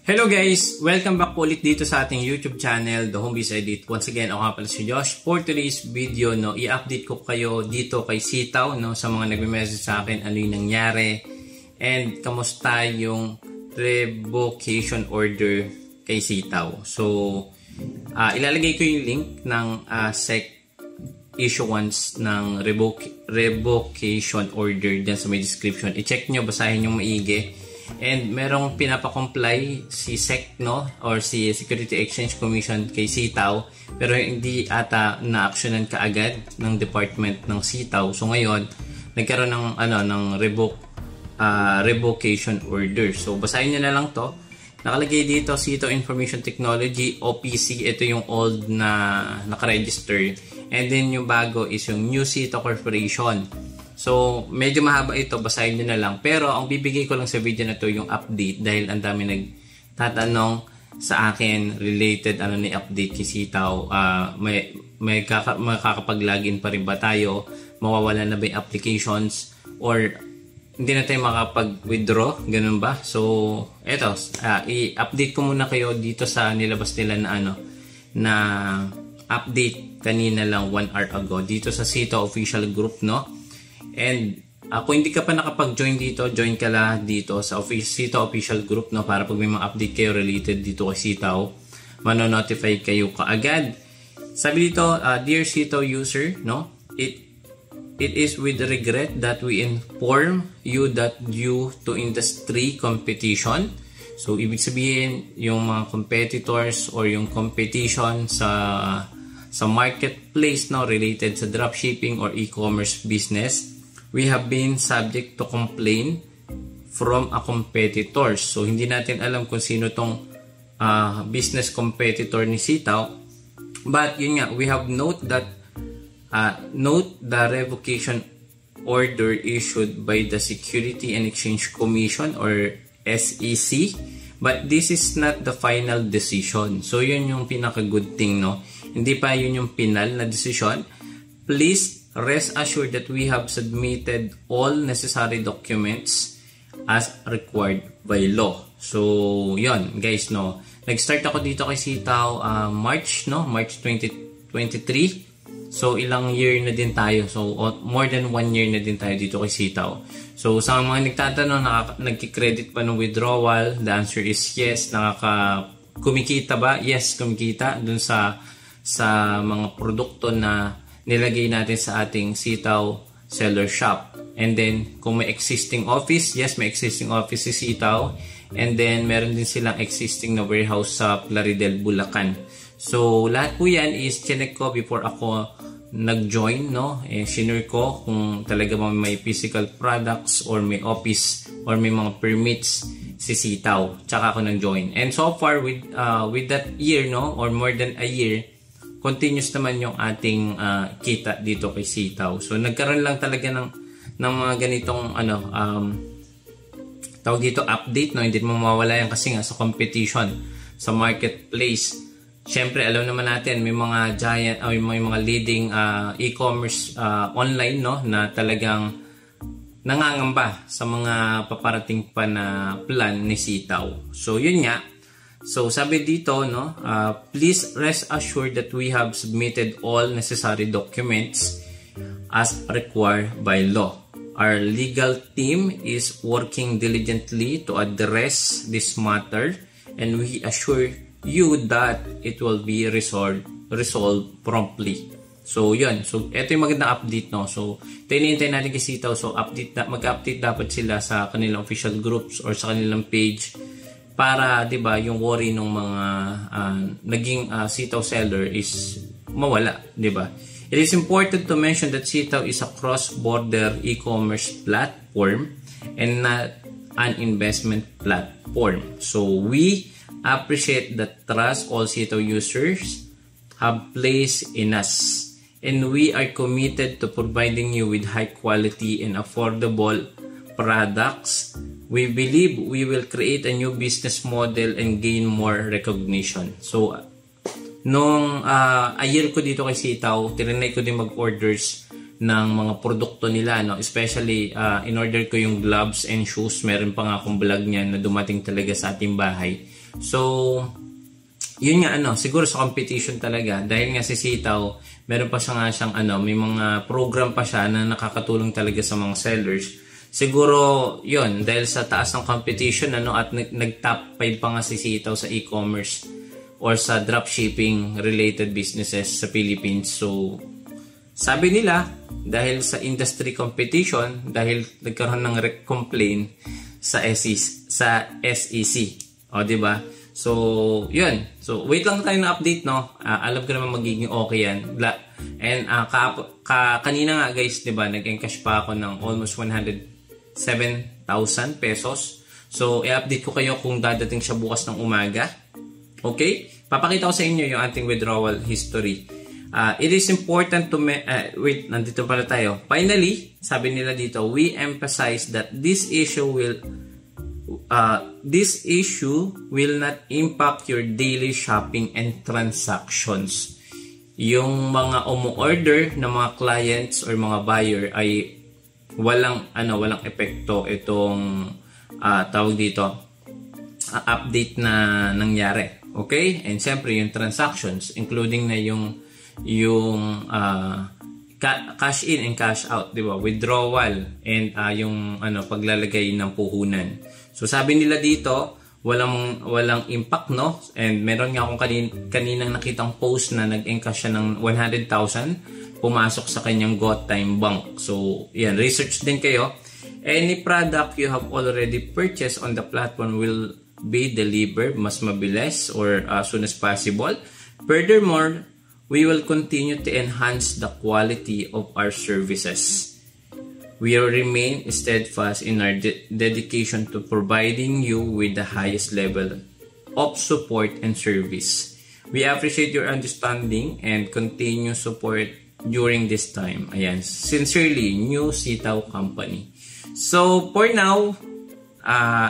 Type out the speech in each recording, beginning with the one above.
Hello guys! Welcome back po ulit dito sa ating YouTube channel, The Homebiz Edit. Once again, ako nga pala si Josh. For today's video, i-update ko kayo dito kay Sitaw, sa mga nagme-message sa akin ano yung nangyari and kamusta yung revocation order kay Sitaw. So, ilalagay ko yung link ng SEC issuance ng revocation order dyan sa may description. I-check nyo, basahin nyo maigi. And merong pinapakomply si SEC or si Security Exchange Commission kay Sitaw, pero hindi ata na-actionan kaagad ng department ng Sitaw. So ngayon nagkaroon ng revocation order. So basahin niyo na lang to. Nakalagay dito Sitaw Information Technology OPC. Ito yung old na naka-register, and then yung bago is yung New Sitaw Corporation. So, medyo mahaba ito, basahin nyo na lang. Pero, ang bibigay ko lang sa video na to yung update dahil ang dami nagtatanong sa akin related ni update kay Sitaw. May makakapag-login pa rin ba tayo? Mawawala na ba yung applications? Or hindi na tayo makapag-withdraw? Ganun ba? So, eto, i-update ko muna kayo dito sa nilabas nila na update kanina lang 1 hour ago dito sa Sitaw official group, And kung hindi ka pa nakapag-join dito, join ka lang dito sa Sitaw official group, para pag may mga update kayo related dito kay Sitaw, mano-notify kayo kaagad. Sabi dito, dear Sitaw user, it is with regret that we inform you that due to industry competition, so ibig sabihin yung mga competitors or yung competition sa marketplace related sa dropshipping or e-commerce business, we have been subject to complaint from a competitor. So, hindi natin alam kung sino tong business competitor ni Sitaw. But, yun nga, we have note the revocation order issued by the Security and Exchange Commission or SEC. But, this is not the final decision. So, yun yung pinaka-good thing, Hindi pa yun yung final na decision. Please, rest assured that we have submitted all necessary documents as required by law. So, yun guys, nag-start ako dito kay Sitaw March 2023. So, ilang year na din tayo. So, more than 1 year na din tayo dito kay Sitaw. So, sa mga nagtatanong, nagki-credit pa ng withdrawal? The answer is yes. Kumikita ba? Yes, kumikita dun sa mga produkto na nilagay natin sa ating Sitaw seller shop. And then, kung may existing office, yes, may existing office si Sitaw. And then, meron din silang existing na warehouse sa Plaridel, Bulacan. So, lahat po yan is chinek ko before ako nag-join, Shinure ko kung talaga may physical products or may office or may mga permits si Sitaw. Tsaka ako nag-join. And so far, with that year, or more than a year, continuous naman yung ating kita dito kay Sitaw. So, nagkaroon lang talaga ng mga ganitong tawag dito update, hindi mo mawawala yan kasi nga sa competition sa marketplace. Syempre, alam naman natin may mga giant o may mga leading e-commerce online na talagang nangangamba sa mga paparating pa na plan ni Sitaw. So, yun nga. So, sabi dito, please rest assured that we have submitted all necessary documents as required by law. Our legal team is working diligently to address this matter, and we assure you that it will be resolved promptly. So, yun. So, ito yung magandang update, So, hinihintay natin kay Sitaw. So, mag-update dapat sila sa kanilang official groups or sa kanilang page para, yung worry ng mga naging Sitaw seller is mawala, It is important to mention that Sitaw is a cross-border e-commerce platform and not an investment platform. So, we appreciate the trust all Sitaw users have placed in us, and we are committed to providing you with high quality and affordable products. We believe we will create a new business model and gain more recognition. So, nung a year ko dito kay Sitaw, tinanay ko din mag-orders ng mga produkto nila, especially in order ko yung gloves and shoes. Meron pa nga akong vlog niyan na dumating talaga sa ating bahay. So, yun nga siguro sa competition talaga, dahil nga si Sitaw, meron pa siya nga siyang may mga program pa siya na nakakatulong talaga sa mga sellers. Siguro yun, dahil sa taas ng competition at nag-top 5 pa nga si Sitaw sa e-commerce or sa dropshipping related businesses sa Philippines. So, sabi nila, dahil sa industry competition, dahil nagkaroon ng complaint sa SEC. O, di ba? So, yun. So, wait lang tayo na update, no? Alam ko naman magiging okay yan. And kanina nga guys, di ba, nag-encash pa ako ng almost 107,000 pesos. So, i-update ko kayo kung dadating siya bukas ng umaga. Okay? Papakita ko sa inyo yung ating withdrawal history. It is important to wait, nandito pala tayo. Finally, sabi nila dito, we emphasize that this issue will not impact your daily shopping and transactions. Yung mga umu-order na mga clients or mga buyer ay walang epekto itong tawag dito update na nangyari. Okay? And syempre yung transactions including na yung cash in and cash out, di ba? Withdrawal and yung paglalagay ng puhunan. So sabi nila dito, walang impact, no? And meron nga akong kaninang nakitang post na nag-encash siya ng 100,000 pumasok sa kanyang GoTime Bank. So yan, research din kayo. Any product you have already purchased on the platform will be delivered mas mabilis or as soon as possible. Furthermore, we will continue to enhance the quality of our services. We will remain steadfast in our dedication to providing you with the highest level of support and service. We appreciate your understanding and continued support during this time. Ayan, sincerely, New Sitaw Company. So, for now,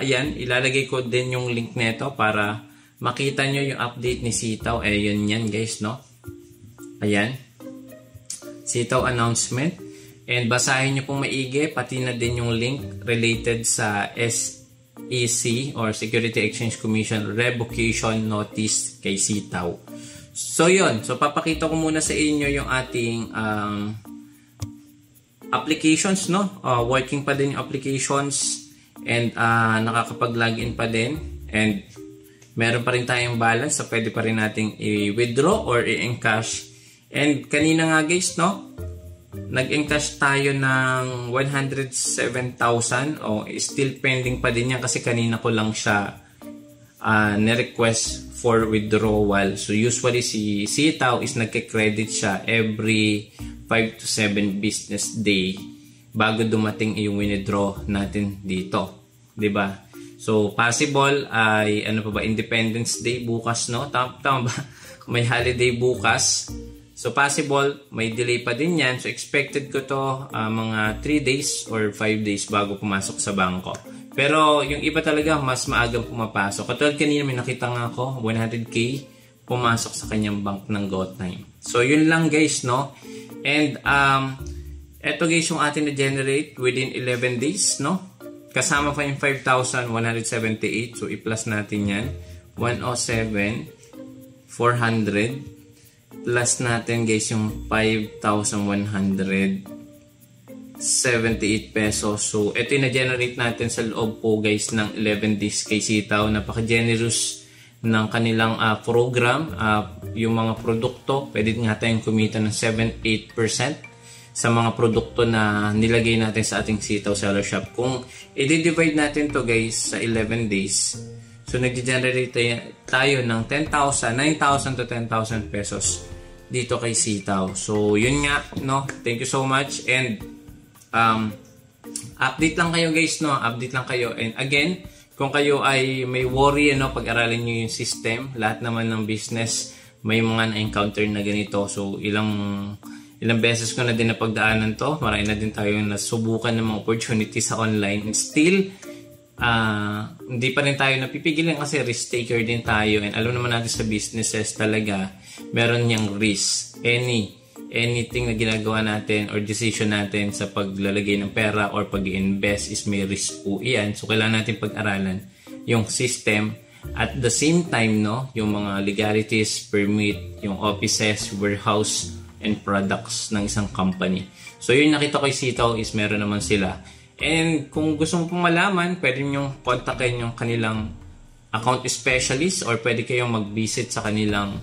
ayan, ilalagay ko din yung link nito para makita nyo yung update ni Sitaw. Ayan yan guys, no? Ayan, Sitaw announcement. And basahin nyo pong maigi, pati na din yung link related sa SEC or Security Exchange Commission revocation notice kay Sitaw. So yun, so papakita ko muna sa inyo yung ating applications, no? Working pa din yung applications and nakakapag-login pa din. And meron pa rin tayong balance, so pwede pa rin nating i-withdraw or i-encash. And kanina nga guys, no? Nag-encash tayo ng 107,000. Still pending pa din yan kasi kanina ko lang siya na-request for withdrawal. So usually si Sitaw is nagke-credit siya every 5 to 7 business day bago dumating yung withdraw natin dito. 'Di ba? So possible ay Independence Day bukas, no? Tama ba? May holiday bukas. So possible, may delay pa din yan. So expected ko to mga 3 days or 5 days bago pumasok sa bangko. Pero yung iba talaga mas maagang pumapasok. Katulad kanina may nakita nga ako, 100k pumasok sa kanyang bank ng GoTime. So yun lang guys, no? And eto guys yung atin na-generate within 11 days, no? Kasama pa yung 5,178. So i-plus natin yan. 107,400. Plus natin guys yung 5,178 pesos. So ito yung na-generate natin sa loob po guys ng 11 days kay Sitaw. Napaka-generous ng kanilang program. Yung mga produkto, pwede nga tayong kumita ng 7-8% sa mga produkto na nilagay natin sa ating Sitaw Seller Shop. Kung i-divide natin to guys sa 11 days, so nag-generate tayo ng 9,000 to 10,000 pesos dito kay Sitaw. So yun nga, no? Thank you so much and update lang kayo guys, no? Update lang kayo. And again, kung kayo ay may worry, pag-aralin nyo yung system, lahat naman ng business may mga na-encounter na ganito. So ilang beses ko na din napagdaanan to. Marami na din tayo nasubukan ng mga opportunity sa online. And still, hindi pa rin tayo napipigilan kasi risk taker din tayo. And alam naman natin sa businesses talaga, meron niyang risk. Anything na ginagawa natin or decision natin sa paglalagay ng pera or pag-invest is may risk po iyan. So kailangan natin pag-aralan yung system At the same time, no, yung mga legalities, permit, yung offices, warehouse, and products ng isang company. So yung nakita ko yung Sitaw is meron naman sila. And kung gusto mo pong malaman, pwede nyo kontakin yung kanilang account specialist or pwede kayong mag-visit sa kanilang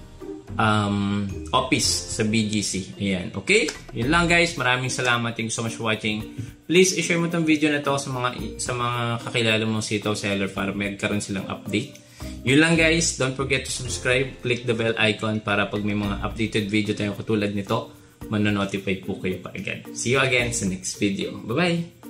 office sa BGC. Ayan, okay? Yun lang guys. Maraming salamat. Thank you so much for watching. Please, i-share mo tong video na to sa mga kakilala mong Sitaw seller para magkaroon silang update. Yun lang guys. Don't forget to subscribe. Click the bell icon para pag may mga updated video tayong katulad nito, manonotify po kayo pa agad. See you again sa next video. Bye-bye!